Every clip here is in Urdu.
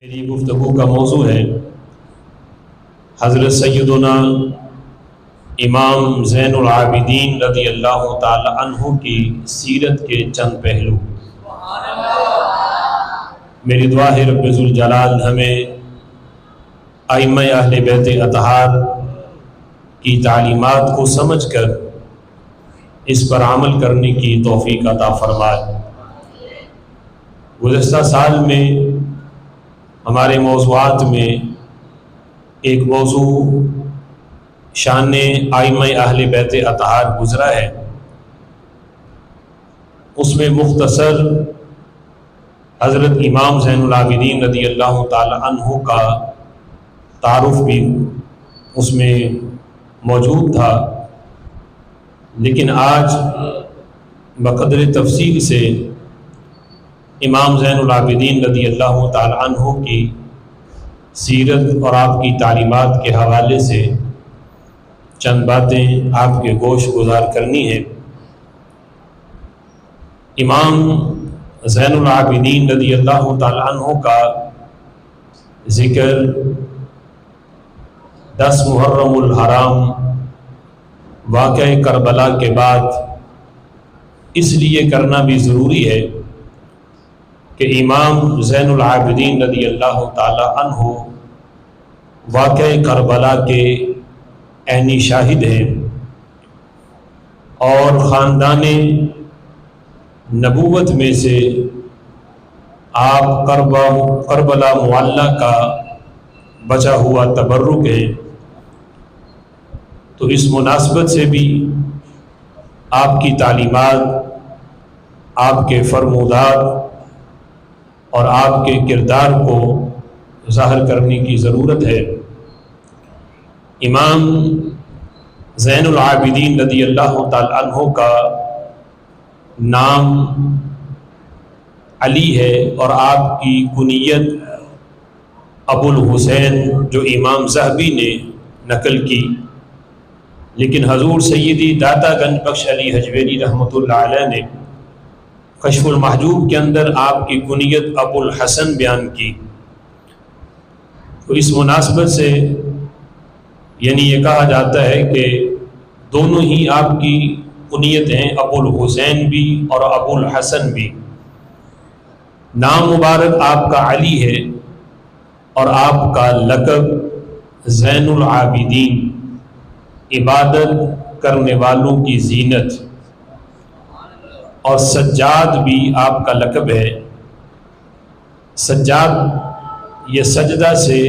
میری گفتگو کا موضوع ہے حضرت سیدنا امام زین العابدین رضی اللہ تعالی عنہ کی سیرت کے چند پہلو۔ میری دعا ہے رب ذوالجلال ہمیں ائمہ اہل بیت اطہار کی تعلیمات کو سمجھ کر اس پر عمل کرنے کی توفیق عطا فرمائے۔ گزشتہ سال میں ہمارے موضوعات میں ایک موضوع شان ائمہ اہل بیت اطہار گزرا ہے، اس میں مختصر حضرت امام زین العابدین رضی اللہ تعالی عنہ کا تعارف بھی اس میں موجود تھا، لیکن آج بقدر تفصیل سے امام زین العابدین رضی اللہ تعالی عنہ کی سیرت اور آپ کی تعلیمات کے حوالے سے چند باتیں آپ کے گوش گزار کرنی ہے۔ امام زین العابدین رضی اللہ تعالی عنہ کا ذکر 10 محرم الحرام واقعہ کربلا کے بعد اس لیے کرنا بھی ضروری ہے کہ امام زین العابدین رضی اللہ تعالی عنہ واقعہ کربلا کے عینی شاہد ہیں اور خاندان نبوت میں سے آپ کربلا معلیٰ کا بچا ہوا تبرک ہے، تو اس مناسبت سے بھی آپ کی تعلیمات، آپ کے فرمودات اور آپ کے کردار کو ظاہر کرنے کی ضرورت ہے۔ امام زین العابدین رضی اللہ تعالی عنہ کا نام علی ہے اور آپ کی کنیت ابو الحسین جو امام ذہبی نے نقل کی، لیکن حضور سیدی داتا گنج بخش علی حجویری رحمۃ اللہ علیہ نے کشف المحجوب کے اندر آپ کی کنیت ابو الحسن بیان کی، تو اس مناسبت سے یعنی یہ کہا جاتا ہے کہ دونوں ہی آپ کی کنیت ہیں، ابو الحسین بھی اور ابو الحسن بھی۔ نام مبارک آپ کا علی ہے اور آپ کا لقب زین العابدین، عبادت کرنے والوں کی زینت، اور سجاد بھی آپ کا لقب ہے۔ سجاد یہ سجدہ سے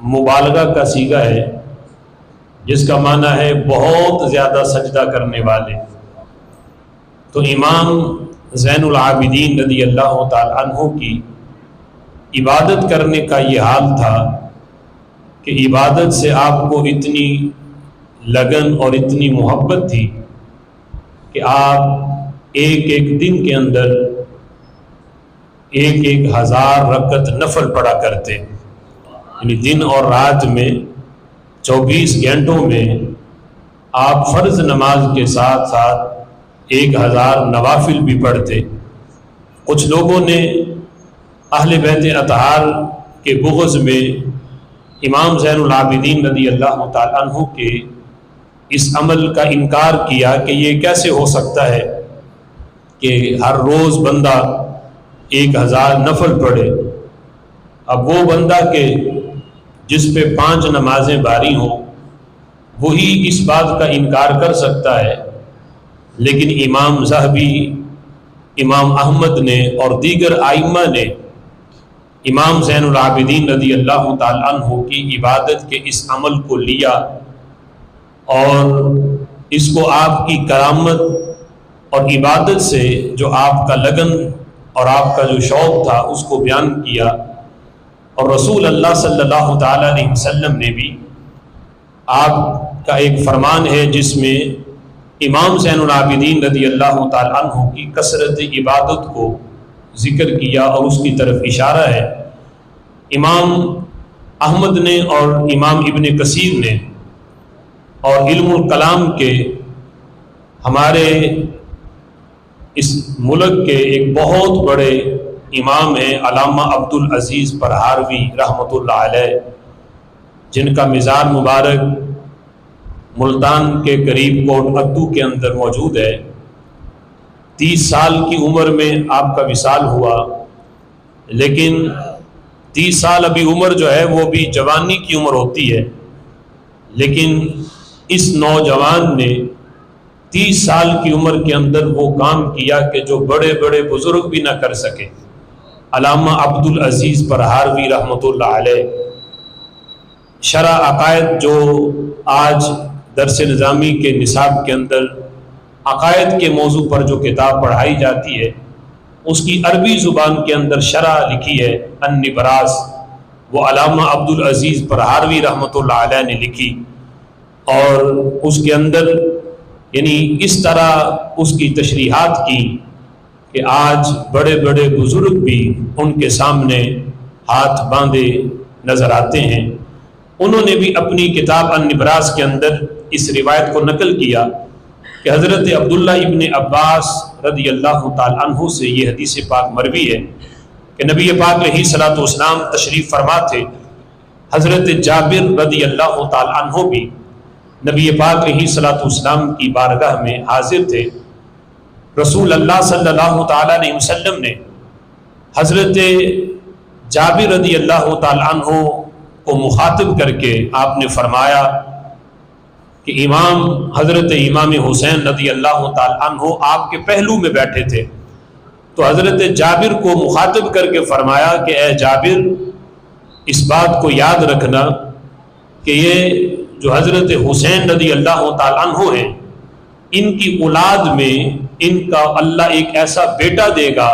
مبالغہ کا صیغہ ہے، جس کا معنی ہے بہت زیادہ سجدہ کرنے والے۔ تو امام زین العابدین رضی اللہ تعالی عنہ کی عبادت کرنے کا یہ حال تھا کہ عبادت سے آپ کو اتنی لگن اور اتنی محبت تھی کہ آپ ایک دن کے اندر 1000 رکعت نفل پڑھا کرتے، یعنی دن اور رات میں 24 گھنٹوں میں آپ فرض نماز کے ساتھ ساتھ 1000 نوافل بھی پڑھتے۔ کچھ لوگوں نے اہل بیت اطہار کے بغض میں امام زین العابدین رضی اللہ تعالی عنہ کے اس عمل کا انکار کیا کہ یہ کیسے ہو سکتا ہے کہ ہر روز بندہ 1000 نفل پڑھے۔ اب وہ بندہ کہ جس پہ 5 نمازیں باری ہوں وہی اس بات کا انکار کر سکتا ہے، لیکن امام ذہبی، امام احمد نے اور دیگر ائمہ نے امام زین العابدین رضی اللہ تعالی عنہ کی عبادت کے اس عمل کو لیا اور اس کو آپ کی کرامت اور عبادت سے جو آپ کا لگن اور آپ کا جو شوق تھا اس کو بیان کیا، اور رسول اللہ صلی اللہ تعالی علیہ وسلم نے بھی آپ کا ایک فرمان ہے جس میں امام زین العابدین رضی اللہ تعالی عنہ کی کثرت عبادت کو ذکر کیا اور اس کی طرف اشارہ ہے۔ امام احمد نے اور امام ابن کثیر نے اور علم الکلام کے ہمارے اس ملک کے ایک بہت بڑے امام ہیں علامہ عبدالعزیز پرہاروی رحمۃ اللہ علیہ، جن کا مزار مبارک ملتان کے قریب کوٹ ادو کے اندر موجود ہے۔ 30 سال کی عمر میں آپ کا وصال ہوا، لیکن 30 سال ابھی عمر جو ہے وہ بھی جوانی کی عمر ہوتی ہے، لیکن اس نوجوان نے 30 سال کی عمر کے اندر وہ کام کیا کہ جو بڑے بڑے بزرگ بھی نہ کر سکے۔ علامہ عبدالعزیز پرہاروی رحمۃ اللہ علیہ شرح عقائد، جو آج درس نظامی کے نصاب کے اندر عقائد کے موضوع پر جو کتاب پڑھائی جاتی ہے، اس کی عربی زبان کے اندر شرح لکھی ہے النبراس، وہ علامہ عبدالعزیز پرہاروی رحمۃ اللہ علیہ نے لکھی، اور اس کے اندر یعنی اس طرح اس کی تشریحات کی کہ آج بڑے بڑے بزرگ بھی ان کے سامنے ہاتھ باندھے نظر آتے ہیں۔ انہوں نے بھی اپنی کتاب النبراس کے اندر اس روایت کو نقل کیا کہ حضرت عبداللہ ابن عباس رضی اللہ تعالی عنہ سے یہ حدیث پاک مروی ہے کہ نبی پاک علیہ الصلوۃ والسلام تشریف فرما تھے۔ حضرت جابر رضی اللہ تعالی عنہ بھی نبی پاک علیہ الصلوۃ والسلام کی بارگاہ میں حاضر تھے۔ رسول اللہ صلی اللہ تعالی علیہ وسلم نے حضرت جابر رضی اللہ تعالی عنہ کو مخاطب کر کے آپ نے فرمایا کہ حضرت امام حسین رضی اللہ تعالی عنہ آپ کے پہلو میں بیٹھے تھے، تو حضرت جابر کو مخاطب کر کے فرمایا کہ اے جابر، اس بات کو یاد رکھنا کہ یہ جو حضرت حسین رضی اللہ تعالی عنہ ہیں، ان کی اولاد میں ان کا اللہ ایک ایسا بیٹا دے گا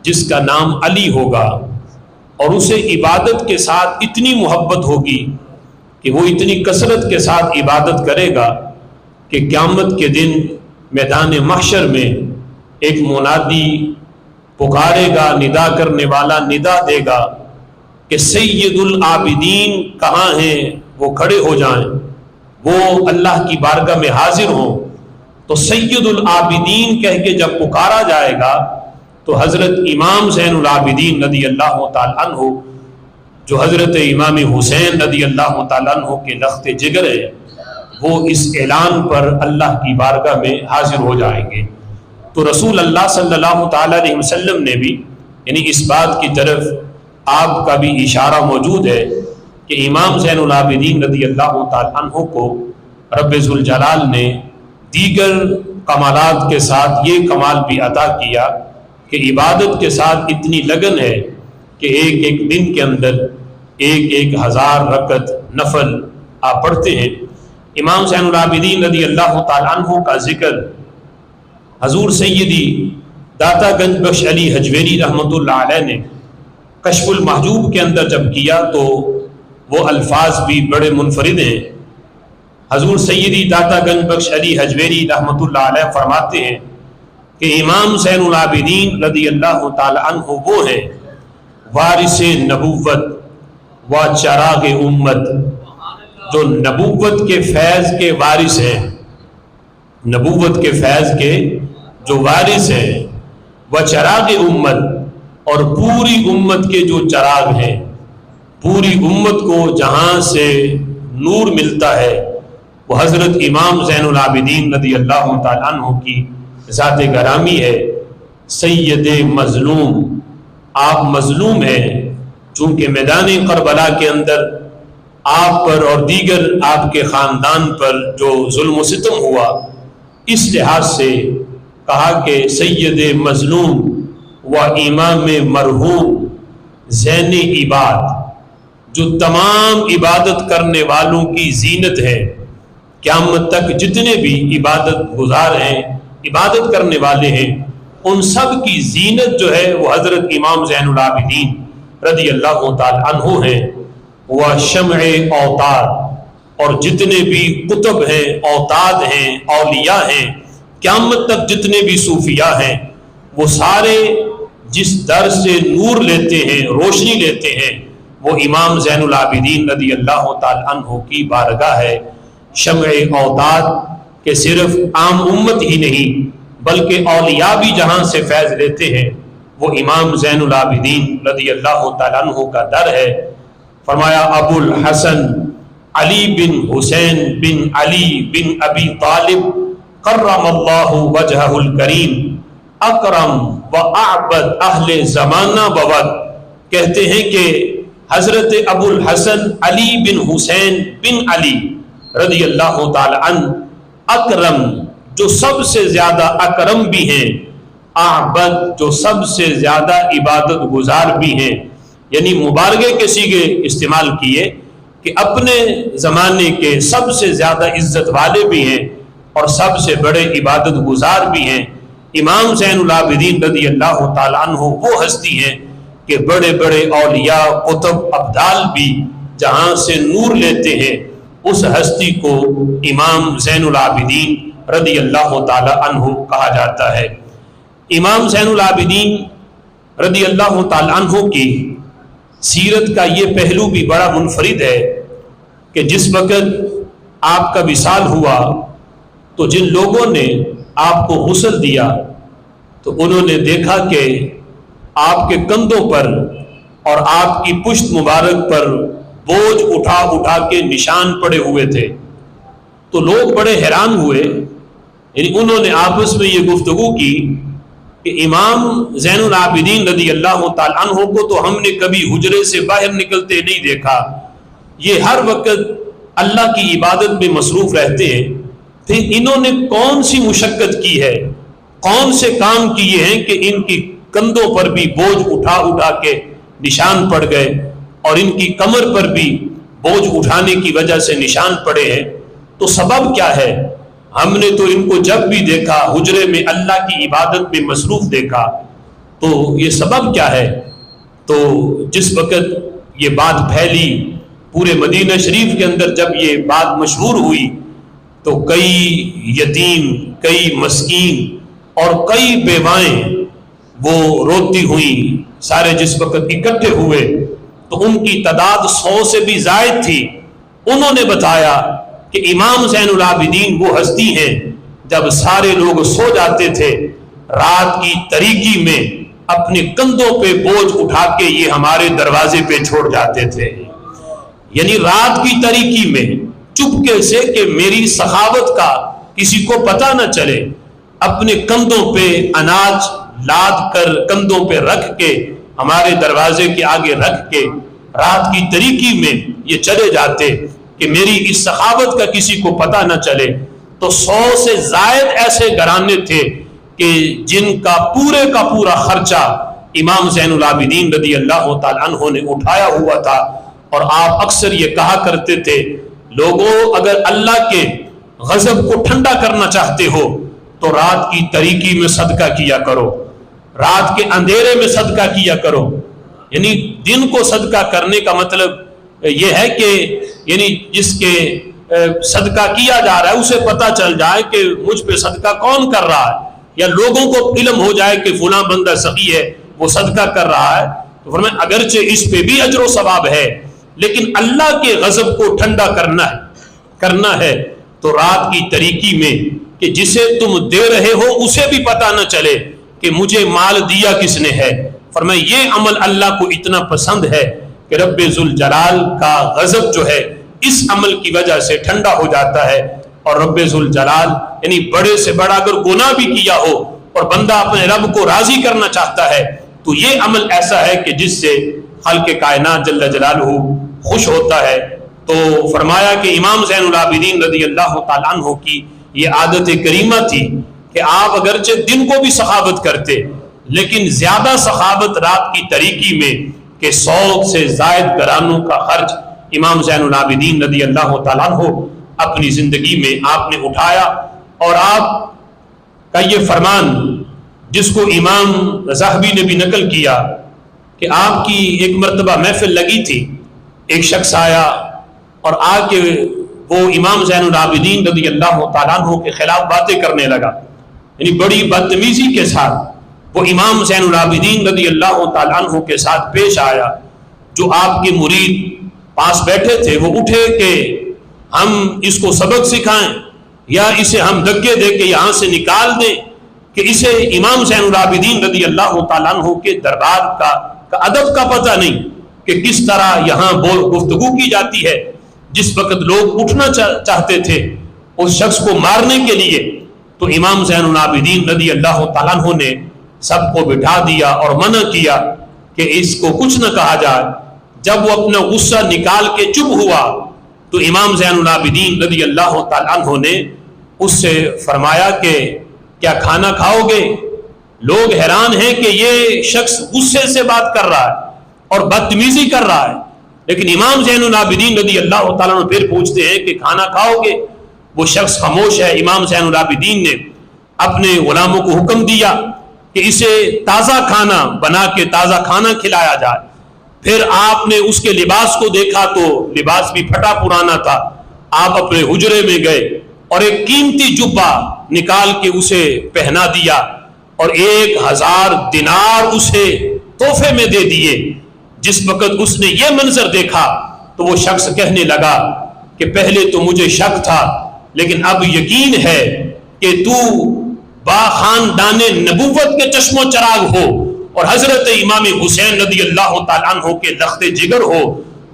جس کا نام علی ہوگا، اور اسے عبادت کے ساتھ اتنی محبت ہوگی کہ وہ اتنی کثرت کے ساتھ عبادت کرے گا کہ قیامت کے دن میدان محشر میں ایک منادی پکارے گا، ندا کرنے والا ندا دے گا کہ سید العابدین کہاں ہیں، وہ کھڑے ہو جائیں، وہ اللہ کی بارگاہ میں حاضر ہوں۔ تو سید العابدین کہہ کے جب پکارا جائے گا تو حضرت امام زین العابدین رضی اللہ تعالی عنہ، جو حضرت امام حسین رضی اللہ تعالی عنہ کے لخت جگر ہے، وہ اس اعلان پر اللہ کی بارگاہ میں حاضر ہو جائیں گے۔ تو رسول اللہ صلی اللہ تعالی علیہ وسلم نے بھی یعنی اس بات کی طرف آپ کا بھی اشارہ موجود ہے کہ امام زین العابدین رضی اللہ تعالی عنہ کو رب ذوالجلال نے دیگر کمالات کے ساتھ یہ کمال بھی عطا کیا کہ عبادت کے ساتھ اتنی لگن ہے کہ ایک ایک دن کے اندر 1000 رکعت نفل آپ پڑھتے ہیں۔ امام زین العابدین رضی اللہ تعالی عنہ کا ذکر حضور سیدی داتا گنج بخش علی حجویری رحمۃ اللہ علیہ نے کشف المحجوب کے اندر جب کیا تو وہ الفاظ بھی بڑے منفرد ہیں۔ حضور سیدی داتا گنج بخش علی حجویری رحمۃ اللہ علیہ فرماتے ہیں کہ امام زین العابدین رضی اللہ تعالی عنہ وہ ہیں وارث نبوت و چراغ امت، جو نبوت کے فیض کے وارث ہیں، نبوت کے فیض کے جو وارث ہیں، و چراغ امت، اور پوری امت کے جو چراغ ہیں، پوری امت کو جہاں سے نور ملتا ہے وہ حضرت امام زین العابدین رضی اللہ تعالی عنہ کی ذات گرامی ہے۔ سید مظلوم، آپ مظلوم ہیں، چونکہ میدان کربلا کے اندر آپ پر اور دیگر آپ کے خاندان پر جو ظلم و ستم ہوا، اس لحاظ سے کہا کہ سید مظلوم و امام مرحوم زین عباد، جو تمام عبادت کرنے والوں کی زینت ہے، قیامت تک جتنے بھی عبادت گزار ہیں، عبادت کرنے والے ہیں، ان سب کی زینت جو ہے وہ حضرت امام زین العابدین رضی اللہ تعالی عنہ ہیں۔ وہ شمع اوتاد، اور جتنے بھی قطب ہیں، اوتاد ہیں، اولیاء ہیں، قیامت تک جتنے بھی صوفیاء ہیں، وہ سارے جس در سے نور لیتے ہیں، روشنی لیتے ہیں، وہ امام زین العابدین رضی اللہ تعالی عنہ کی بارگاہ ہے۔ شمع اوتاد کہ صرف عام امت ہی نہیں بلکہ اولیاء بھی جہاں سے فیض لیتے ہیں، وہ امام زین العابدین رضی اللہ تعالیٰ عنہ کا در ہے۔ فرمایا ابو الحسن علی بن حسین بن علی بن ابی طالب کرم اللہ وجہہ الکریم اکرم و اعبد اہل زمانہ بود، کہتے ہیں کہ حضرت ابو الحسن علی بن حسین بن علی رضی اللہ تعالی عنہ اکرم جو سب سے زیادہ اکرم بھی ہیں، اعبد جو سب سے زیادہ عبادت گزار بھی ہیں، یعنی مبالغے کے صیغے استعمال کیے کہ اپنے زمانے کے سب سے زیادہ عزت والے بھی ہیں اور سب سے بڑے عبادت گزار بھی ہیں۔ امام زین العابدین رضی اللہ تعالیٰ عنہ وہ ہستی ہیں کہ بڑے بڑے اولیاء قطب ابدال بھی جہاں سے نور لیتے ہیں، اس ہستی کو امام زین العابدین رضی اللہ تعالیٰ عنہ کہا جاتا ہے۔ امام زین العابدین رضی اللہ تعالیٰ عنہ کی سیرت کا یہ پہلو بھی بڑا منفرد ہے کہ جس وقت آپ کا وصال ہوا تو جن لوگوں نے آپ کو غسل دیا تو انہوں نے دیکھا کہ آپ کے کندھوں پر اور آپ کی پشت مبارک پر بوجھ اٹھا اٹھا کے نشان پڑے ہوئے تھے، تو لوگ بڑے حیران ہوئے، یعنی انہوں نے آپس میں یہ گفتگو کی کہ امام زین العابدین رضی اللہ تعالیٰ عنہ کو تو ہم نے کبھی حجرے سے باہر نکلتے نہیں دیکھا، یہ ہر وقت اللہ کی عبادت میں مصروف رہتے ہیں، پھر انہوں نے کون سی مشقت کی ہے، کون سے کام کیے ہیں کہ ان کی کندھوں پر بھی بوجھ اٹھا اٹھا کے نشان پڑ گئے اور ان کی کمر پر بھی بوجھ اٹھانے کی وجہ سے نشان پڑے ہیں، تو سبب کیا ہے؟ ہم نے تو ان کو جب بھی دیکھا حجرے میں اللہ کی عبادت میں مصروف دیکھا، تو یہ سبب کیا ہے؟ تو جس وقت یہ بات پھیلی پورے مدینہ شریف کے اندر، جب یہ بات مشہور ہوئی تو کئی یتیم، کئی مسکین اور کئی بیوائیں وہ روتی ہوئیں، سارے جس وقت اکٹھے ہوئے تو ان کی تعداد 100 سے بھی زائد تھی۔ انہوں نے بتایا کہ امام زین العابدین وہ ہستی ہیں جب سارے لوگ سو جاتے تھے، رات کی تاریکی میں اپنے کندھوں پہ بوجھ اٹھا کے یہ ہمارے دروازے پہ چھوڑ جاتے تھے، یعنی رات کی تاریکی میں چپکے سے کہ میری سخاوت کا کسی کو پتہ نہ چلے، اپنے کندھوں پہ اناج لاد کر کندھوں پہ رکھ کے ہمارے دروازے کے آگے رکھ کے رات کی تاریکی میں یہ چلے جاتے کہ میری اس سخاوت کا کسی کو پتہ نہ چلے۔ تو 100 سے زائد ایسے گھرانے تھے کہ جن کا پورا خرچہ امام زین العابدین رضی اللہ تعالیٰ عنہ نے اٹھایا ہوا تھا، اور آپ اکثر یہ کہا کرتے تھے لوگوں اگر اللہ کے غضب کو ٹھنڈا کرنا چاہتے ہو تو رات کی تاریکی میں صدقہ کیا کرو، رات کے اندھیرے میں صدقہ کیا کرو، یعنی دن کو صدقہ کرنے کا مطلب یہ ہے کہ یعنی جس کے صدقہ کیا جا رہا ہے اسے پتہ چل جائے کہ مجھ پہ صدقہ کون کر رہا ہے، یا لوگوں کو علم ہو جائے کہ فلاں بندہ سخی ہے وہ صدقہ کر رہا ہے، تو فرمایا اگرچہ اس پہ بھی اجر و ثواب ہے لیکن اللہ کے غضب کو ٹھنڈا کرنا ہے تو رات کی تاریکی میں کہ جسے تم دے رہے ہو اسے بھی پتہ نہ چلے کہ مجھے مال دیا کس نے ہے۔ فرمایا یہ عمل اللہ کو اتنا پسند ہے کہ رب ذوالجلال کا غضب جو ہے اس عمل کی وجہ سے ٹھنڈا ہو جاتا ہے، اور رب ذوالجلال یعنی بڑے سے بڑا اگر گناہ بھی کیا ہو اور بندہ اپنے رب کو راضی کرنا چاہتا ہے تو یہ عمل ایسا ہے کہ جس سے خالق کائنات جل جلالہ خوش ہوتا ہے۔ تو فرمایا کہ امام زین العابدین رضی اللہ تعالیٰ عنہ کی یہ عادت کریمہ تھی کہ آپ اگرچہ دن کو بھی سخاوت کرتے لیکن زیادہ سخاوت رات کی تاریکی میں کہ 100 سے زائد گھرانوں کا خرچ امام زین العابدین رضی اللہ تعالیٰ عنہ اپنی زندگی میں آپ نے اٹھایا۔ اور آپ کا یہ فرمان جس کو امام ذہبی نے بھی نقل کیا کہ آپ کی ایک مرتبہ محفل لگی تھی، ایک شخص آیا اور آ کے وہ امام زین العابدین رضی اللہ تعالیٰ عنہ کے خلاف باتیں کرنے لگا، یعنی بڑی بدتمیزی کے ساتھ وہ امام زین العابدین رضی اللہ تعالیٰ عنہ کے ساتھ پیش آیا۔ جو آپ کے مرید پاس بیٹھے تھے وہ اٹھے کہ ہم اس کو سبق سکھائیں یا اسے ہم دھکے دے کے یہاں سے نکال دیں، کہ اسے امام زین العابدین رضی اللہ تعالیٰ عنہ کے دربار کا ادب کا پتہ نہیں کہ کس طرح یہاں گفتگو کی جاتی ہے. جس وقت لوگ اٹھنا چاہتے تھے اس شخص کو مارنے کے لیے تو امام زین العابدین رضی اللہ تعالیٰ عنہ نے سب کو بٹھا دیا اور منع کیا کہ اس کو کچھ نہ کہا جائے. جب وہ اپنا غصہ نکال کے چپ ہوا تو امام زین العابدین رضی اللہ تعالیٰ عنہ نے اس سے فرمایا کہ کیا کھانا کھاؤ گے؟ لوگ حیران ہیں کہ یہ شخص غصے سے بات کر رہا ہے اور بدتمیزی کر رہا ہے، لیکن امام زین العابدین رضی اللہ تعالیٰ عنہ پھر پوچھتے ہیں کہ کھانا کھاؤ گے؟ وہ شخص خاموش ہے. امام زین العابدین نے اپنے غلاموں کو حکم دیا کہ اسے تازہ کھانا بنا کے تازہ کھانا کھلایا جائے. پھر آپ نے اس کے لباس کو دیکھا تو لباس بھی پھٹا پرانا تھا. آپ اپنے حجرے میں گئے اور ایک قیمتی جبہ نکال کے اسے پہنا دیا اور 1000 دینار اسے تحفے میں دے دیے. جس وقت اس نے یہ منظر دیکھا تو وہ شخص کہنے لگا کہ پہلے تو مجھے شک تھا لیکن اب یقین ہے کہ تو با خاندان نبوت کے چشم و چراغ ہو اور حضرت امام حسین رضی اللہ تعالیٰ عنہ کے لخت جگر ہو.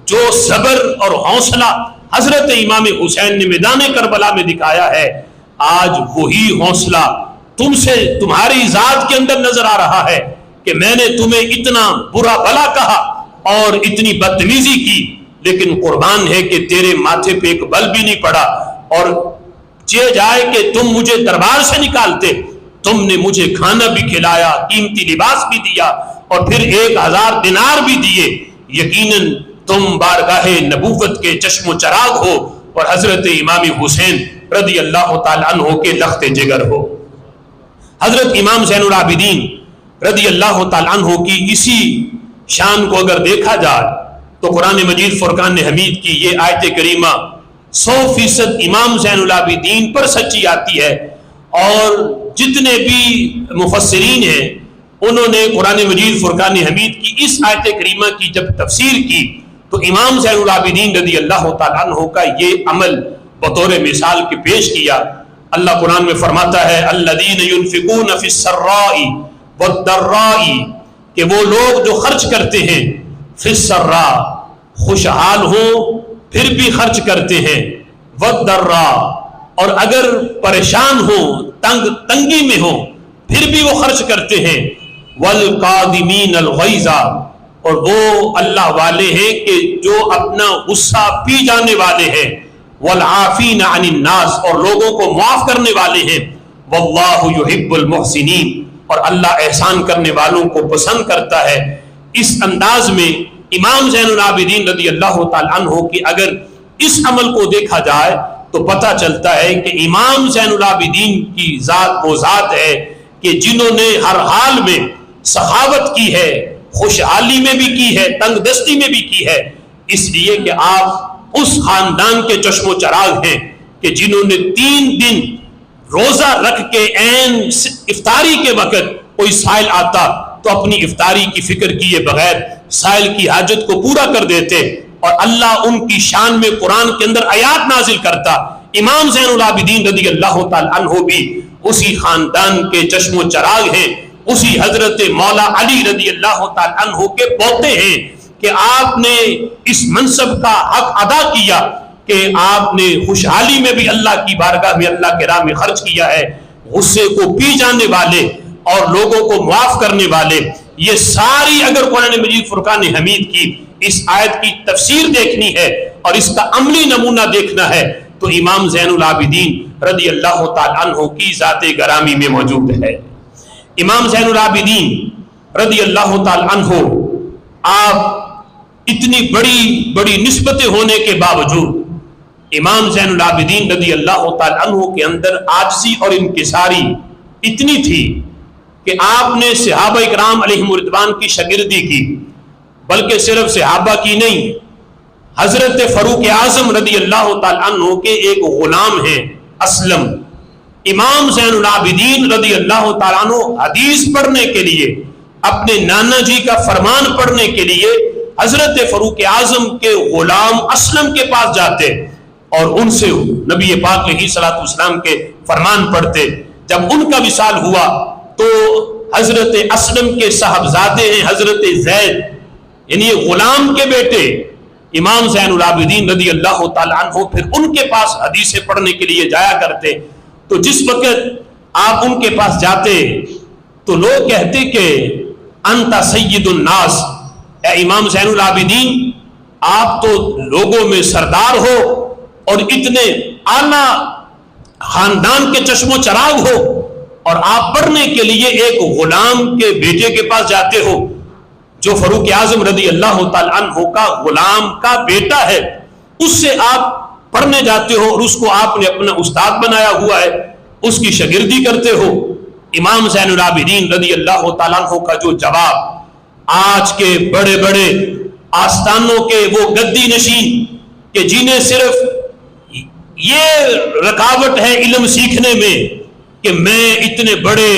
جو صبر اور حوصلہ حضرت امام حسین نے میدان کربلا میں دکھایا ہے، آج وہی حوصلہ تم سے تمہاری ذات کے اندر نظر آ رہا ہے کہ میں نے تمہیں اتنا برا بھلا کہا اور اتنی بدتمیزی کی، لیکن قربان ہے کہ تیرے ماتھے پہ ایک بل بھی نہیں پڑا. اور چاہے جائے کہ تم مجھے دربار سے نکالتے، تم نے مجھے کھانا بھی کھلایا، قیمتی لباس بھی دیا اور پھر 1000 دینار بھی دیے. یقیناً تم بارگاہ نبوت کے چشم و چراغ ہو اور حضرت امام حسین رضی اللہ تعالیٰ عنہ کے لخت جگر ہو. حضرت امام زین العابدین رضی اللہ تعالیٰ عنہ کی اسی شان کو اگر دیکھا جائے تو قرآن مجید فرقان حمید کی یہ آیت کریمہ 100% امام زین العابدین پر سچی آتی ہے. اور جتنے بھی مفسرین ہیں انہوں نے قرآن مجید فرقان حمید کی اس آیت کریمہ کی جب تفسیر کی تو امام زین العابدین رضی اللہ تعالیٰ عنہ کا یہ عمل بطور مثال کے پیش کیا. اللہ قرآن میں فرماتا ہے الذین ينفقون فی السراء والضراء، کہ وہ لوگ جو خرچ کرتے ہیں فی السراء، خوشحال ہوں پھر بھی خرچ کرتے ہیں، والضراء، اور اگر پریشان ہوں تنگی میں ہوں پھر بھی وہ خرچ کرتے ہیں، والقاظمین الغیظ، اور وہ اللہ والے ہیں کہ جو اپنا غصہ پی جانے والے ہیں، والعافین عن الناس، اور لوگوں کو معاف کرنے والے ہیں، واللہ یحب المحسنین، اور اللہ احسان کرنے والوں کو پسند کرتا ہے. اس انداز میں امام زین العابدین رضی اللہ تعالیٰ عنہ کی اگر اس عمل کو دیکھا جائے تو پتہ چلتا ہے کہ امام زین العابدین کی ذات وہ ذات ہے کہ جنہوں نے ہر حال میں سخاوت کی ہے، خوشحالی میں بھی کی ہے، تنگ دستی میں بھی کی ہے. اس لیے کہ آپ اس خاندان کے چشم و چراغ ہیں کہ جنہوں نے 3 دن روزہ رکھ کے عین افطاری کے وقت کوئی سائل آتا تو اپنی افطاری کی فکر کیے بغیر سائل کی حاجت کو پورا کر دیتے اور اللہ ان کی شان میں قرآن کے اندر آیات نازل کرتا. امام زین العابدین رضی اللہ تعالیٰ عنہ بھی اسی خاندان کے چشم و چراغ ہیں، اسی حضرت مولا علی رضی اللہ تعالیٰ عنہ کے پوتے ہیں کہ آپ نے اس منصب کا حق ادا کیا کہ آپ نے خوشحالی میں بھی اللہ کی بارگاہ میں اللہ کے راہ میں خرچ کیا ہے، غصے کو پی جانے والے اور لوگوں کو معاف کرنے والے. یہ ساری اگر قرآن مجید فرقان حمید کی اس آیت کی تفسیر دیکھنی ہے اور اس کا عملی نمونہ دیکھنا ہے تو امام زین العابدین رضی اللہ تعالیٰ عنہ کی ذات گرامی میں موجود ہے. امام زین العابدین رضی اللہ تعالیٰ عنہ آپ اتنی بڑی بڑی نسبتیں ہونے کے باوجود امام زین العابدین رضی اللہ تعالیٰ عنہ کے اندر عاجزی اور انکساری اتنی تھی کہ آپ نے صحابہ اکرام علیہم رضوان کی شاگردی کی، بلکہ صرف صحابہ کی نہیں، حضرت فاروق اعظم رضی اللہ تعالیٰ عنہ کے ایک غلام ہیں اسلم، امام زین العابدین رضی اللہ تعالیٰ عنہ حدیث پڑھنے کے لیے اپنے نانا جی کا فرمان پڑھنے کے لیے حضرت فاروق اعظم کے غلام اسلم کے پاس جاتے اور ان سے نبی پاک علیہ الصلوۃ والسلام کے فرمان پڑھتے. جب ان کا وصال ہوا تو حضرت اسلم کے صاحبزادے ہیں حضرت زید، یعنی غلام کے بیٹے امام زین العابدین رضی اللہ تعالیٰ عنہ پھر ان کے پاس حدیثیں پڑھنے کے لیے جایا کرتے. تو جس وقت آپ ان کے پاس جاتے تو لوگ کہتے کہ انت سید الناس، اے امام زین العابدین آپ تو لوگوں میں سردار ہو اور اتنے اعلیٰ خاندان کے چشم و چراغ ہو، اور آپ پڑھنے کے لیے ایک غلام کے بیٹے کے پاس جاتے ہو جو فاروق اعظم رضی اللہ تعالیٰ عنہ کا غلام کا بیٹا ہے، اس سے آپ پڑھنے جاتے ہو اور اس کو آپ نے اپنا استاد بنایا ہوا ہے، اس کی شاگردی کرتے ہو. امام زین العابدین رضی اللہ تعالیٰ عنہ کا جو جواب آج کے بڑے بڑے آستانوں کے وہ گدی نشین کہ جنہیں صرف یہ رکاوٹ ہے علم سیکھنے میں کہ میں اتنے بڑے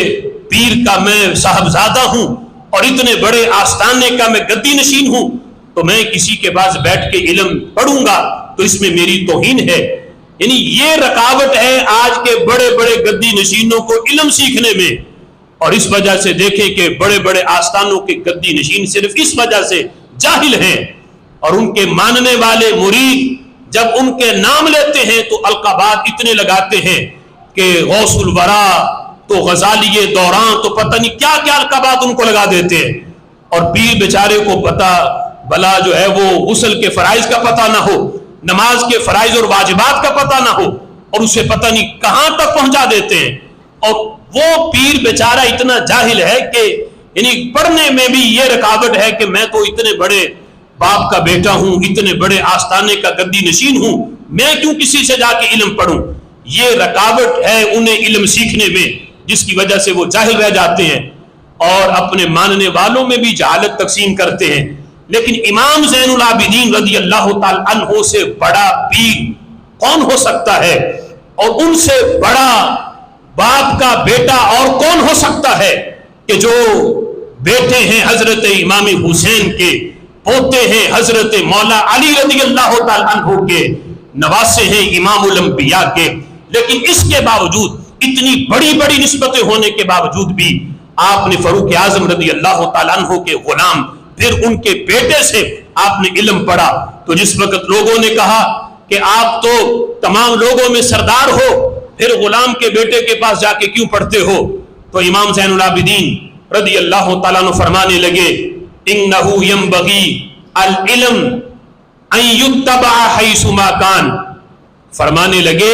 پیر کا میں صاحبزادہ ہوں اور اتنے بڑے آستانے کا میں گدی نشین ہوں، تو میں کسی کے پاس بیٹھ کے علم پڑھوں گا تو اس میں میری توہین ہے. یعنی یہ رکاوٹ ہے آج کے بڑے بڑے گدی نشینوں کو علم سیکھنے میں. اور اس وجہ سے دیکھیں کہ بڑے بڑے آستانوں کے گدی نشین صرف اس وجہ سے جاہل ہیں، اور ان کے ماننے والے مرید جب ان کے نام لیتے ہیں تو القابات اتنے لگاتے ہیں کہ غوث الورا تو غزالی دوران تو پتہ نہیں کیا کیا القابات ان کو لگا دیتے ہیں، اور پیر بیچارے کو پتہ بلا جو ہے وہ غسل کے فرائض کا پتہ نہ ہو، نماز کے فرائض اور واجبات کا پتہ نہ ہو، اور اسے پتہ نہیں کہاں تک پہنچا دیتے ہیں. اور وہ پیر بیچارہ اتنا جاہل ہے کہ یعنی پڑھنے میں بھی یہ رکاوٹ ہے کہ میں تو اتنے بڑے باپ کا بیٹا ہوں، اتنے بڑے آستانے کا گدی نشین ہوں، میں کیوں کسی سے جا کے علم پڑھوں. یہ رکاوٹ ہے انہیں علم سیکھنے میں، جس کی وجہ سے وہ جاہل رہ جاتے ہیں اور اپنے ماننے والوں میں بھی جہالت تقسیم کرتے ہیں. لیکن امام زین العابدین رضی اللہ تعالی عنہ سے بڑا پیر کون ہو سکتا ہے، اور ان سے بڑا باپ کا بیٹا اور کون ہو سکتا ہے کہ جو بیٹے ہیں حضرت امام حسین کے، پوتے ہیں حضرت مولا علی رضی اللہ تعالی عنہ کے، نواسے ہیں امام الانبیاء کے. لیکن اس کے باوجود اتنی بڑی بڑی نسبتیں ہونے کے باوجود بھی آپ نے فاروق اعظم رضی اللہ تعالی عنہ کے غلام پھر ان کے بیٹے سے آپ نے علم پڑھا. تو جس وقت لوگوں نے کہا کہ آپ تو تمام لوگوں میں سردار ہو، پھر غلام کے بیٹے کے پاس جا کے کیوں پڑھتے ہو، تو امام زین العابدین رضی اللہ تعالیٰ عنہ فرمانے لگے انہو ینبغی العلم ان یتبع حیث ما کان. فرمانے لگے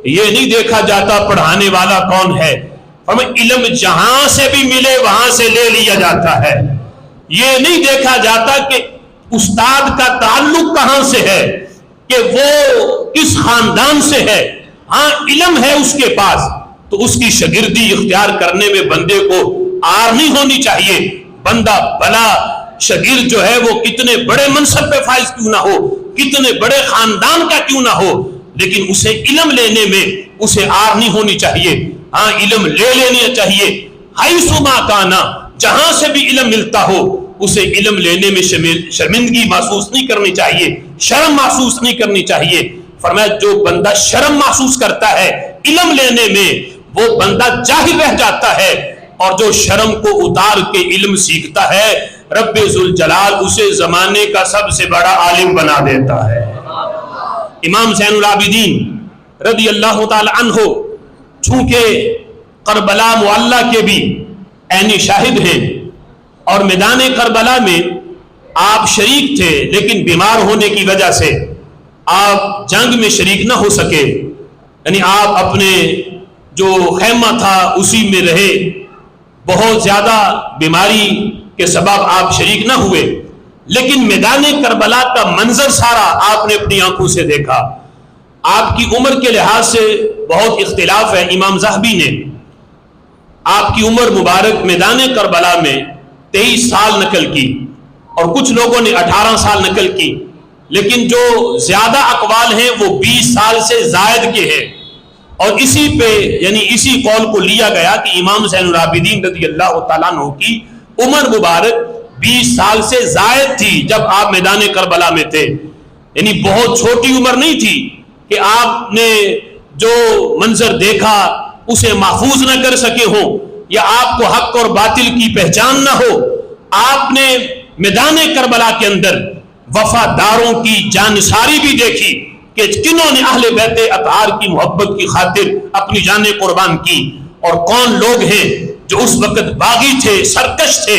یہ نہیں دیکھا جاتا پڑھانے والا کون ہے، فرمایا علم جہاں سے بھی ملے وہاں سے لے لیا جاتا ہے. یہ نہیں دیکھا جاتا کہ استاد کا تعلق کہاں سے ہے، کہ وہ کس خاندان سے ہے. ہاں علم ہے اس کے پاس تو اس کی شاگردی اختیار کرنے میں بندے کو آر نہیں ہونی چاہیے. بندہ بلا شاگرد جو ہے وہ کتنے بڑے منصب پہ فائز کیوں نہ ہو، کتنے بڑے خاندان کا کیوں نہ ہو، لیکن اسے علم لینے میں اسے آر نہیں ہونی چاہیے. ہاں علم لے لینا چاہیے، حیث ما کانا، جہاں سے بھی علم ملتا ہو اسے علم لینے میں شرمندگی محسوس نہیں کرنی چاہیے، شرم محسوس نہیں کرنی چاہیے. فرمایا جو بندہ شرم محسوس کرتا ہے علم لینے میں وہ بندہ جاہل رہ جاتا ہے، اور جو شرم کو اتار کے علم سیکھتا ہے رب ذوالجلال اسے زمانے کا سب سے بڑا عالم بنا دیتا ہے. امام زین العابدین رضی اللہ تعالی عنہ چونکہ کربلا معلّہ کے بھی عینی شاہد ہیں، اور میدان کربلا میں آپ شریک تھے، لیکن بیمار ہونے کی وجہ سے آپ جنگ میں شریک نہ ہو سکے. یعنی آپ اپنے جو خیمہ تھا اسی میں رہے، بہت زیادہ بیماری کے سبب آپ شریک نہ ہوئے. لیکن میدان کربلا کا منظر سارا آپ نے اپنی آنکھوں سے دیکھا. آپ کی عمر کے لحاظ سے بہت اختلاف ہے. امام ذہبی نے آپ کی عمر مبارک میدان کربلا میں 23 سال نقل کی، اور کچھ لوگوں نے 18 سال نقل کی، لیکن جو زیادہ اقوال ہیں وہ 20 سال سے زائد کے ہیں. اور اسی پہ یعنی اسی قول کو لیا گیا کہ امام زین العابدین رضی اللہ تعالیٰ عنہ کی عمر مبارک 20 سال سے زائد تھی جب آپ میدان کربلا میں تھے. یعنی بہت چھوٹی عمر نہیں تھی کہ آپ نے جو منظر دیکھا اسے محفوظ نہ کر سکے ہوں، یا آپ کو حق اور باطل کی پہچان نہ ہو، آپ نے میدان کربلا کے اندر وفاداروں کی جانثاری بھی دیکھی کہ کنہوں نے اہل بیت اطہار کی محبت کی خاطر اپنی جانیں قربان کی، اور کون لوگ ہیں جو اس وقت باغی تھے، سرکش تھے،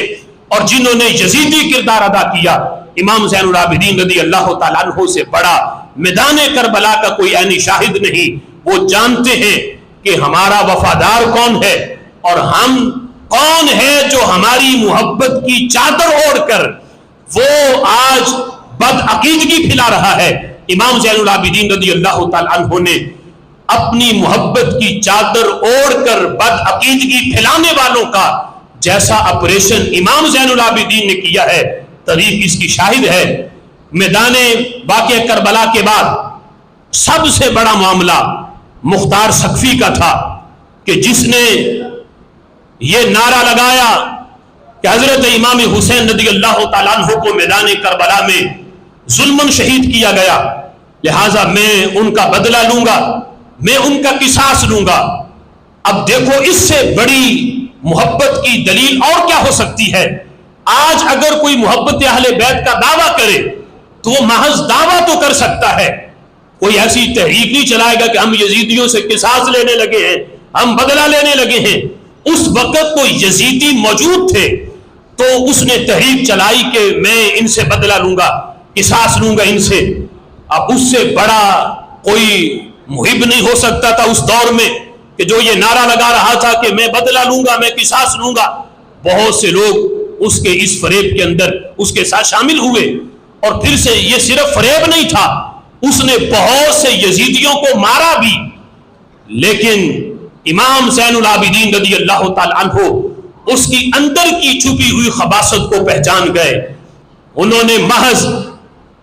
اور جنہوں نے یزیدی کردار ادا کیا۔ امام زین العابدین رضی اللہ تعالیٰ عنہ سے بڑا میدان کربلا کا کوئی عینی شاہد نہیں۔ وہ جانتے ہیں کہ ہمارا وفادار کون ہے، اور ہم کون ہے جو ہماری محبت کی چادر اوڑھ کر وہ آج بدعقیدگی پھیلا رہا ہے۔ امام زین العابدین رضی اللہ تعالیٰ عنہ نے اپنی محبت کی چادر اوڑھ کر بدعقیدگی پھیلانے والوں کا جیسا آپریشن امام زین العابدین نے کیا ہے، تاریخ اس کی شاہد ہے۔ میدان واقعہ کربلا کے بعد سب سے بڑا معاملہ مختار سقفی کا تھا، کہ جس نے یہ نعرہ لگایا کہ حضرت امام حسین رضی اللہ تعالیٰ عنہ کو میدان کربلا میں ظلماً شہید کیا گیا، لہٰذا میں ان کا بدلہ لوں گا، میں ان کا قصاص لوں گا۔ اب دیکھو اس سے بڑی محبت کی دلیل اور کیا ہو سکتی ہے؟ آج اگر کوئی محبت اہل بیت کا دعویٰ کرے تو وہ محض دعویٰ تو کر سکتا ہے، کوئی ایسی تحریک نہیں چلائے گا کہ ہم یزیدیوں سے قصاص لینے لگے ہیں، ہم بدلہ لینے لگے ہیں۔ اس وقت کوئی یزیدی موجود تھے تو اس نے تحریک چلائی کہ میں ان سے بدلہ لوں گا، قصاص لوں گا ان سے۔ اب اس سے بڑا کوئی محب نہیں ہو سکتا تھا اس دور میں کہ جو یہ نعرہ لگا رہا تھا کہ میں بدلہ لوں گا، میں قصاص لوں گا۔ بہت سے لوگ اس کے اس فریب کے اندر اس کے ساتھ شامل ہوئے، اور پھر سے یہ صرف فریب نہیں تھا، اس نے بہت سے یزیدیوں کو مارا بھی۔ لیکن امام زین العابدین رضی اللہ تعالیٰ عنہ اس کی اندر کی چھپی ہوئی خباثت کو پہچان گئے۔ انہوں نے محض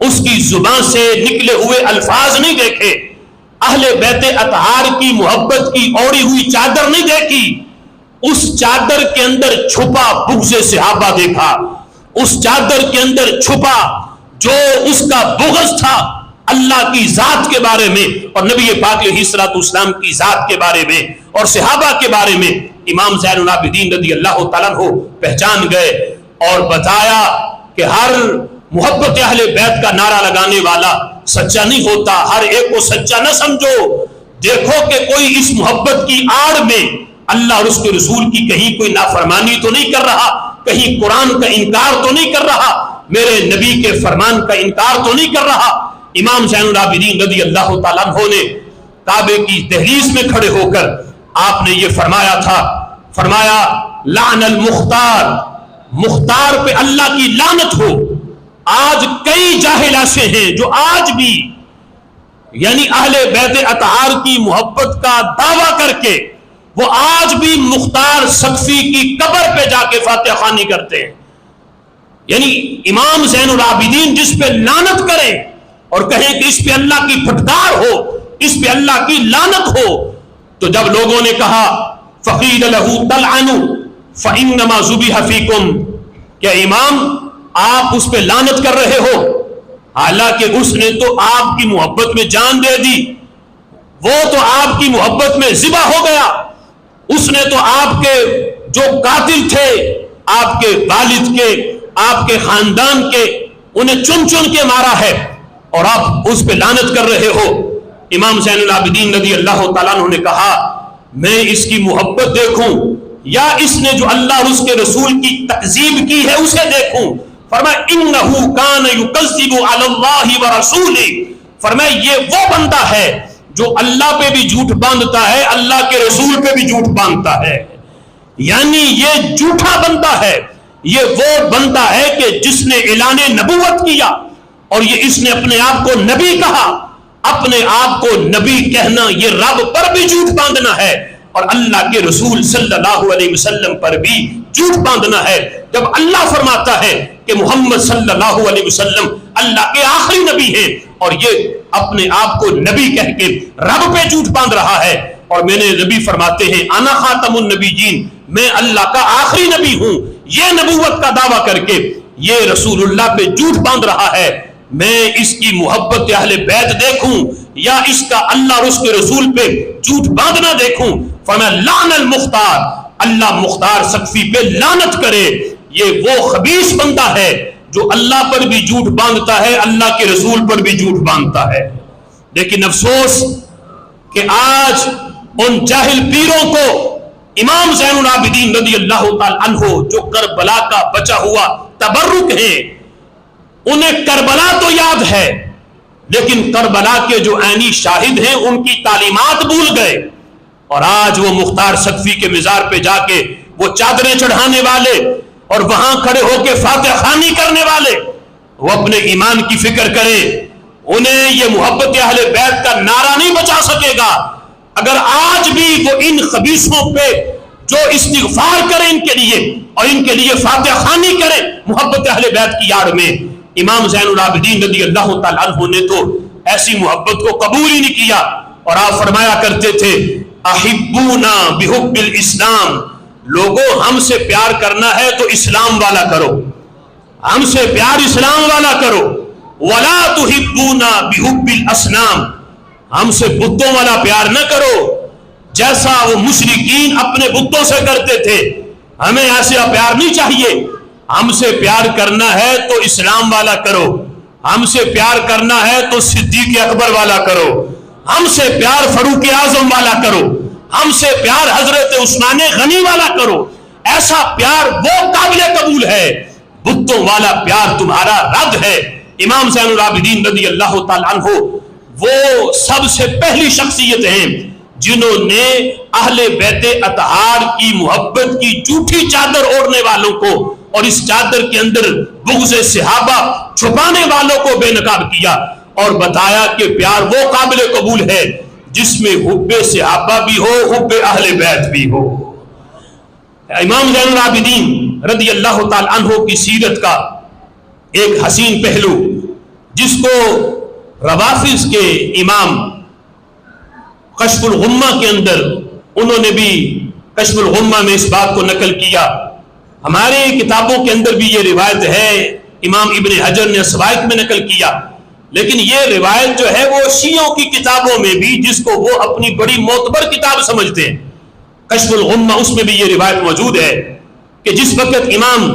اس کی زبان سے نکلے ہوئے الفاظ نہیں دیکھے، اہل بیت اطہار کی محبت کی اوڑھی ہوئی چادر نہیں دیکھی، اس چادر کے اندر چھپا بغض صحابہ دیکھا، اس چادر کے اندر چھپا جو اس کا بغض تھا اللہ کی ذات کے بارے میں اور نبی پاک علیہ الصلوۃ والسلام کی ذات کے بارے میں اور صحابہ کے بارے میں۔ امام زین العابدین رضی اللہ تعالیٰ عنہ پہچان گئے اور بتایا کہ ہر محبت اہل بیت کا نعرہ لگانے والا سچا نہیں ہوتا، ہر ایک کو سچا نہ سمجھو۔ دیکھو کہ کوئی اس محبت کی آڑ میں اللہ اور اس کے رسول کی کہیں کوئی نافرمانی تو نہیں کر رہا، کہیں قرآن کا انکار تو نہیں کر رہا، میرے نبی کے فرمان کا انکار تو نہیں کر رہا۔ امام زین العابدین رضی اللہ تعالیٰ عنہ نے کعبے کی دہلیز میں کھڑے ہو کر آپ نے یہ فرمایا تھا، فرمایا لعن المختار، مختار پہ اللہ کی لعنت ہو۔ آج کئی جاہل ایسے ہیں جو آج بھی یعنی اہل بیت اطہار کی محبت کا دعویٰ کر کے وہ آج بھی مختار سقفی کی قبر پہ جا کے فاتحہ خوانی کرتے ہیں۔ یعنی امام زین العابدین جس پہ لعنت کریں اور کہیں کہ اس پہ اللہ کی پھٹکار ہو، اس پہ اللہ کی لعنت ہو، تو جب لوگوں نے کہا فقیل لہ تلعنوا فانما ذبح فیکم، کہ امام آپ اس پہ لعنت کر رہے ہو، حالانکہ اس نے تو آپ کی محبت میں جان دے دی، وہ تو آپ کی محبت میں ذبح ہو گیا، اس نے تو آپ کے جو قاتل تھے، آپ کے والد کے، آپ کے خاندان کے، انہیں چن چن کے مارا ہے اور آپ اس پہ لعنت کر رہے ہو۔ امام زین العابدین رضی اللہ تعالیٰ عنہ نے کہا میں اس کی محبت دیکھوں یا اس نے جو اللہ اور اس کے رسول کی تکذیب کی ہے اسے دیکھوں؟ فرمایا انہ کان یکذب علی اللہ ورسولہ، فرمایا یہ وہ بندہ ہے جو اللہ پہ بھی جھوٹ باندھتا ہے، اللہ کے رسول پہ بھی جھوٹ باندھتا ہے، یعنی یہ جھوٹا بندہ ہے، یہ وہ بندہ ہے کہ جس نے اعلان نبوت کیا اور یہ اس نے اپنے آپ کو نبی کہا۔ اپنے آپ کو نبی کہنا یہ رب پر بھی جھوٹ باندھنا ہے اور اللہ کے رسول صلی اللہ علیہ وسلم پر بھی جھوٹ باندھنا ہے۔ جب اللہ فرماتا ہے کہ محمد صلی اللہ علیہ وسلم اللہ کے آخری نبی ہیں اور یہ اپنے آپ کو نبی کہہ کے رب پہ جھوٹ باندھ رہا ہے، اور میں نے نبی فرماتے ہیں انا خاتم النبیین، میں اللہ کا آخری نبی ہوں، یہ نبوت کا دعویٰ کر کے یہ رسول اللہ پہ جھوٹ باندھ رہا ہے، میں اس کی محبت اہل بیت دیکھوں یا اس کا اللہ اور اس کے رسول پہ جھوٹ باندھنا دیکھوں؟ فرمایا لعن المختار، اللہ مختار سقفی پہ لعنت کرے، یہ وہ خبیث بندہ ہے جو اللہ پر بھی جھوٹ باندھتا ہے، اللہ کے رسول پر بھی جھوٹ باندھتا ہے۔ لیکن افسوس کہ آج ان جاہل پیروں کو امام زین العابدین رضی اللہ تعالی عنہ جو کربلا کا بچا ہوا تبرک ہے، انہیں کربلا تو یاد ہے لیکن کربلا کے جو عینی شاہد ہیں ان کی تعلیمات بھول گئے، اور آج وہ مختار سقفی کے مزار پہ جا کے وہ چادریں چڑھانے والے اور وہاں کھڑے ہو کے فاتح خوانی کرنے والے وہ اپنے ایمان کی فکر کرے، انہیں یہ محبت اہل بیت کا نعرہ نہیں بچا سکے گا اگر آج بھی وہ ان خبیثوں پہ جو استغفار کرے ان کے لیے اور ان کے لیے فاتح خوانی کرے محبت اہل بیت کی یاد میں۔ امام زین العابدین رضی اللہ تعالیٰ عنہ نے تو ایسی محبت کو قبول ہی نہیں کیا، اور آپ فرمایا کرتے تھے احبونا بحب الاسلام، لوگوں ہم سے پیار کرنا ہے تو اسلام والا کرو، ہم سے پیار اسلام والا کرو، ولا تحبونا بحب الاصنام، ہم سے بتوں والا پیار نہ کرو جیسا وہ مشرکین اپنے بتوں سے کرتے تھے، ہمیں ایسا پیار نہیں چاہیے، ہم سے پیار کرنا ہے تو اسلام والا کرو، ہم سے پیار کرنا ہے تو صدیق اکبر والا کرو، ہم سے پیار فاروق اعظم والا کرو، ہم سے پیار حضرت عثمان غنی والا کرو، ایسا پیار وہ قابل قبول ہے، بتوں والا پیار تمہارا رد ہے۔ امام زین العابدین رضی اللہ تعالی عنہ وہ سب سے پہلی شخصیت ہیں جنہوں نے اہل بیت اطہار کی محبت کی جھوٹی چادر اوڑھنے والوں کو اور اس چادر کے اندر بغض صحابہ چھپانے والوں کو بے نقاب کیا اور بتایا کہ پیار وہ قابل قبول ہے جس میں حب صحابہ بھی ہو، حب اہل بیت بھی ہو۔ امام زین العابدین رضی اللہ تعالی عنہ کی سیرت کا ایک حسین پہلو جس کو روافض کے امام کشف الغمہ کے اندر انہوں نے بھی کشف الغمہ میں اس بات کو نقل کیا، ہمارے کتابوں کے اندر بھی یہ روایت ہے، امام ابن حجر نے سوائق میں نقل کیا، لیکن یہ روایت جو ہے وہ شیعوں کی کتابوں میں بھی جس کو وہ اپنی بڑی معتبر کتاب سمجھتے ہیں کشف الغمہ، اس میں بھی یہ روایت موجود ہے کہ جس وقت امام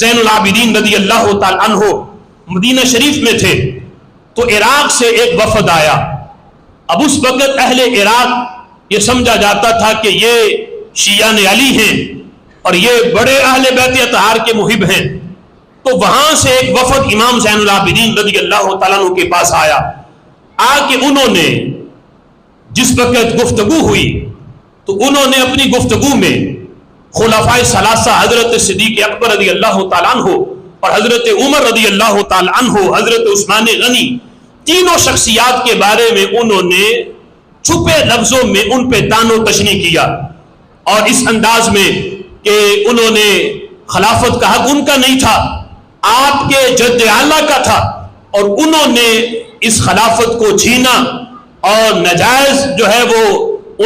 زین العابدین رضی اللہ تعالی عنہ مدینہ شریف میں تھے تو عراق سے ایک وفد آیا۔ اب اس وقت اہل عراق یہ سمجھا جاتا تھا کہ یہ شیعہ علی ہیں اور یہ بڑے اہل بیت اطہار کے محب ہیں، تو وہاں سے ایک وفد امام زین العابدین رضی اللہ تعالیٰ عنہ کے پاس آیا، آ کے انہوں نے جس وقت گفتگو ہوئی تو انہوں نے اپنی گفتگو میں خلفائے ثلاثہ حضرت صدیق اکبر رضی اللہ تعالیٰ عنہ اور حضرت عمر رضی اللہ تعالیٰ عنہ، حضرت عثمان غنی، تینوں شخصیات کے بارے میں انہوں نے چھپے لفظوں میں ان پہ طعن و تشنیع کیا، اور اس انداز میں کہ انہوں نے خلافت کا حق ان کا نہیں تھا، آپ کے جد اعلیٰ کا تھا، اور انہوں نے اس خلافت کو چھینا اور ناجائز جو ہے وہ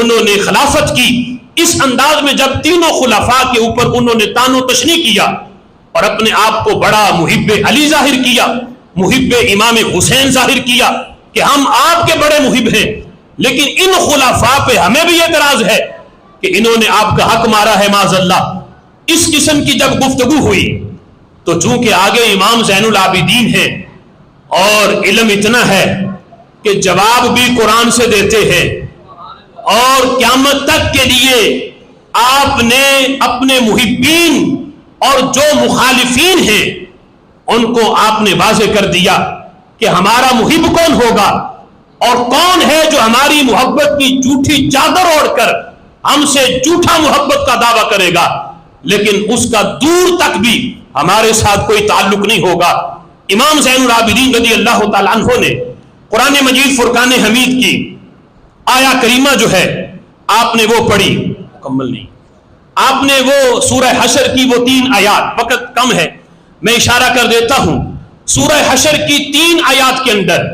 انہوں نے خلافت کی۔ اس انداز میں جب تینوں خلفاء کے اوپر انہوں نے طعن و تشنیع کیا اور اپنے آپ کو بڑا محب علی ظاہر کیا، محب امام حسین ظاہر کیا کہ ہم آپ کے بڑے محب ہیں، لیکن ان خلفاء پہ ہمیں بھی اعتراض ہے کہ انہوں نے آپ کا حق مارا ہے معاذ اللہ۔ اس قسم کی جب گفتگو ہوئی تو چونکہ آگے امام زین العابدین ہیں اور علم اتنا ہے کہ جواب بھی قرآن سے دیتے ہیں، اور قیامت تک کے لیے آپ نے اپنے محبین اور جو مخالفین ہیں ان کو آپ نے واضح کر دیا کہ ہمارا محب کون ہوگا اور کون ہے جو ہماری محبت کی جھوٹی چادر اوڑھ کر ہم سے جھوٹا محبت کا دعویٰ کرے گا، لیکن اس کا دور تک بھی ہمارے ساتھ کوئی تعلق نہیں ہوگا۔ امام زین العابدین رضی اللہ تعالی عنہ نے قرآن مجید فرقان حمید کی آیا کریمہ جو ہے آپ نے وہ پڑھی، مکمل نہیں، آپ نے وہ سورہ حشر کی وہ 3 آیات، وقت کم ہے میں اشارہ کر دیتا ہوں، سورہ حشر کی 3 آیات کے اندر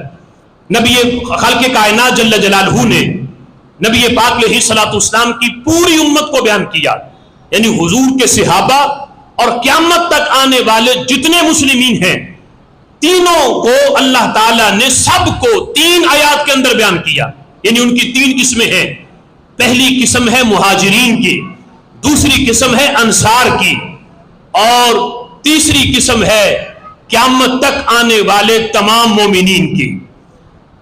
نبی خالق کائنات جل جلالہ نے نبی پاک علیہ الصلوۃ والسلام کی پوری امت کو بیان کیا، یعنی حضور کے صحابہ اور قیامت تک آنے والے جتنے مسلمین ہیں تینوں کو اللہ تعالیٰ نے سب کو 3 آیات کے اندر بیان کیا، یعنی ان کی 3 قسمیں ہیں۔ پہلی قسم ہے مہاجرین کی، دوسری قسم ہے انصار کی، اور تیسری قسم ہے قیامت تک آنے والے تمام مومنین کی۔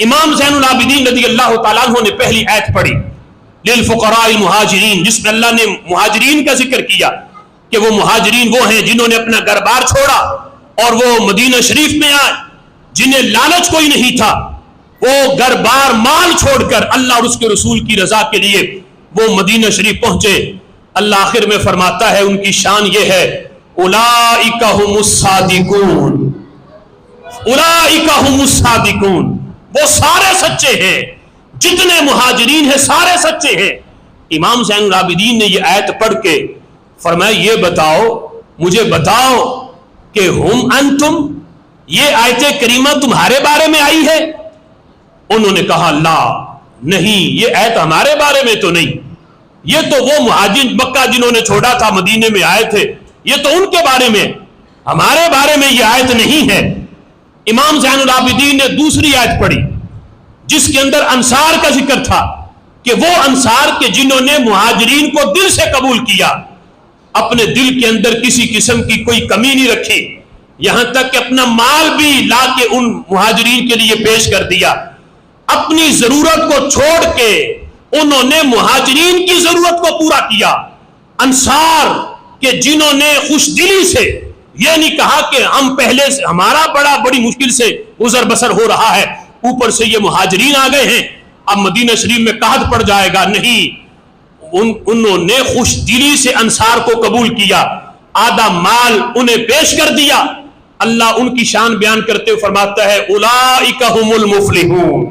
امام زین العابدین رضی اللہ تعالیٰ عنہ نے پہلی آیت پڑھی للفقراء المہاجرین، جس میں اللہ نے مہاجرین کا ذکر کیا کہ وہ مہاجرین وہ ہیں جنہوں نے اپنا گھر بار چھوڑا اور وہ مدینہ شریف میں آئے، جنہیں لالچ کوئی نہیں تھا، وہ گھر بار مال چھوڑ کر اللہ اور اس کے رسول کی رضا کے لیے وہ مدینہ شریف پہنچے۔ اللہ آخر میں فرماتا ہے ان کی شان یہ ہے اولئک ھم الصادقون، اولئک ھم الصادقون، وہ سارے سچے ہیں، جتنے مہاجرین ہیں سارے سچے ہیں۔ امام زین العابدین نے یہ آیت پڑھ کے فرمایا یہ بتاؤ، مجھے بتاؤ کہ ہم انتم، یہ آیت کریمہ تمہارے بارے میں آئی ہے؟ انہوں نے کہا لا، نہیں، یہ آیت ہمارے بارے میں تو نہیں، یہ تو وہ مہاجر مکہ جنہوں نے چھوڑا تھا مدینے میں آئے تھے، یہ تو ان کے بارے میں، ہمارے بارے میں یہ آیت نہیں ہے۔ امام زین العابدین نے دوسری آیت پڑھی جس کے اندر انصار کا ذکر تھا کہ وہ انصار کے جنہوں نے مہاجرین کو دل سے قبول کیا، اپنے دل کے اندر کسی قسم کی کوئی کمی نہیں رکھی، یہاں تک کہ اپنا مال بھی لا کے ان مہاجرین کے لیے پیش کر دیا، اپنی ضرورت کو چھوڑ کے انہوں نے مہاجرین کی ضرورت کو پورا کیا۔ انصار کہ جنہوں نے خوش دلی سے یہ نہیں کہا کہ ہم پہلے سے ہمارا بڑی مشکل سے گزر بسر ہو رہا ہے، اوپر سے یہ مہاجرین آ گئے ہیں، اب مدینہ شریف میں قحط پڑ جائے گا، نہیں، انہوں نے خوش دلی سے انصار کو قبول کیا، آدھا مال انہیں پیش کر دیا۔ اللہ ان کی شان بیان کرتے ہوئے فرماتا ہے اولئک ھم المفلحون،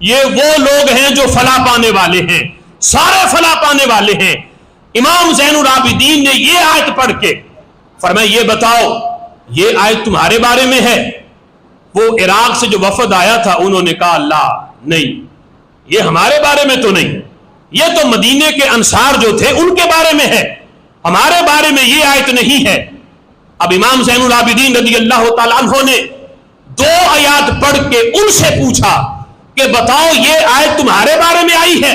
یہ وہ لوگ ہیں جو فلاح پانے والے ہیں، سارے فلاح پانے والے ہیں۔ امام زین العابدین نے یہ آیت پڑھ کے فرمایا یہ بتاؤ یہ آیت تمہارے بارے میں ہے؟ وہ عراق سے جو وفد آیا تھا انہوں نے کہا لا، نہیں، یہ ہمارے بارے میں تو نہیں، یہ تو مدینے کے انصار جو تھے ان کے بارے میں ہے، ہمارے بارے میں یہ آیت نہیں ہے۔ اب امام زین العابدین رضی اللہ تعالیٰ عنہ نے 2 آیات پڑھ کے ان سے پوچھا کہ بتاؤ یہ آیت تمہارے بارے میں آئی ہے؟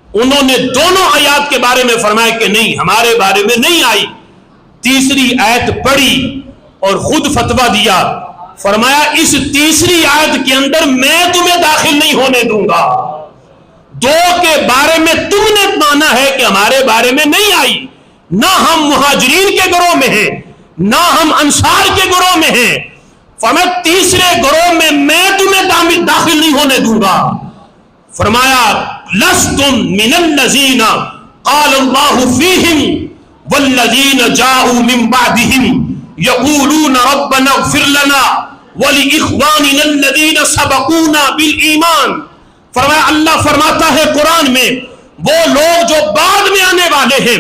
انہوں نے دونوں آیات کے بارے میں فرمایا کہ نہیں، ہمارے بارے میں نہیں آئی۔ تیسری آیت پڑھی اور خود فتویٰ دیا، فرمایا اس تیسری آیت کے اندر میں تمہیں داخل نہیں ہونے دوں گا، 2 کے بارے میں تم نے مانا ہے کہ ہمارے بارے میں نہیں آئی، نہ ہم مہاجرین کے گروہ میں ہیں نہ ہم انصار کے گروہ میں ہیں، فرمایا تیسرے گروہ میں میں تمہیں داخل نہیں ہونے دوں گا۔ فرمایا لستم من الذین قال اللہ فیہم والذین جاءوا من بعدہم یقولون ربنا اغفر لنا ولإخواننا الذین سبقونا بالایمان۔ فرمایا اللہ فرماتا ہے قرآن میں وہ لوگ جو بعد میں آنے والے ہیں،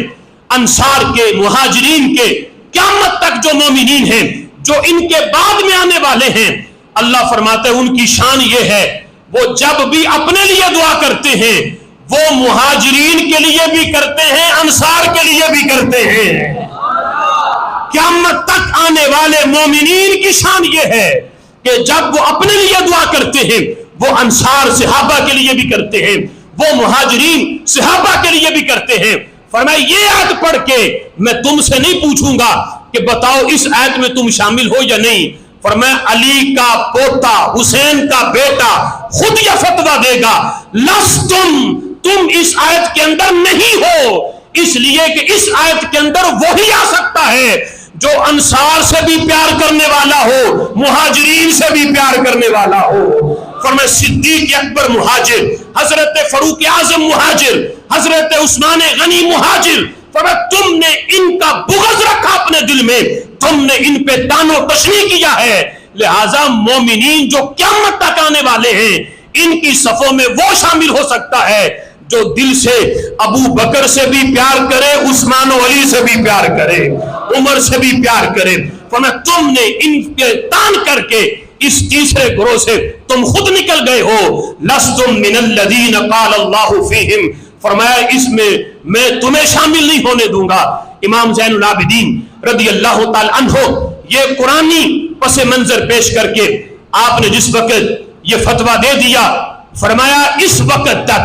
انصار کے، مہاجرین کے، قیامت تک جو مومنین ہیں جو ان کے بعد میں آنے والے ہیں، اللہ فرماتا ہے ان کی شان یہ ہے وہ جب بھی اپنے لیے دعا کرتے ہیں وہ مہاجرین کے لیے بھی کرتے ہیں، انصار کے لیے بھی کرتے ہیں۔ قیامت تک آنے والے مومنین کی شان یہ ہے کہ جب وہ اپنے لیے دعا کرتے ہیں وہ انصار صحابہ کے لیے بھی کرتے ہیں، وہ مہاجرین صحابہ کے لیے بھی کرتے ہیں۔ فرمایا یہ آیت پڑھ کے میں تم سے نہیں پوچھوں گا کہ بتاؤ اس آیت میں تم شامل ہو یا نہیں، فرمایا علی کا پوتا، حسین کا بیٹا خود یہ فتویٰ دے گا تم اس آیت کے اندر نہیں ہو، اس لیے کہ اس آیت کے اندر وہی آ سکتا ہے جو انصار سے بھی پیار کرنے والا ہو، مہاجرین سے بھی پیار کرنے والا ہو۔ فرمایا صدیق اکبر مہاجر، حضرت فاروق اعظم مہاجر، حضرت عثمان غنی مہاجر، فرمایا تم نے ان کا بغض رکھا اپنے دل میں، تم نے ان پہ تان و تشنیع کیا ہے، لہٰذا مومنین جو قیامت تک آنے والے ہیں ان کی صفوں میں وہ شامل ہو سکتا ہے جو دل سے ابو بکر سے بھی پیار کرے، عثمان و علی سے بھی پیار کرے، عمر سے بھی پیار کرے۔ فرمایا تم نے ان پہ تان کر کے اس تیسرے گروہ سے تم خود نکل گئے ہو، لستم من الذین قال اللہ فیہم، فرمایا اس میں تمہیں شامل نہیں ہونے دوں گا۔ امام زین العابدین رضی اللہ تعالی عنہ یہ قرآنی پس منظر پیش کر کے آپ نے جس وقت یہ فتویٰ دے دیا، فرمایا اس وقت تک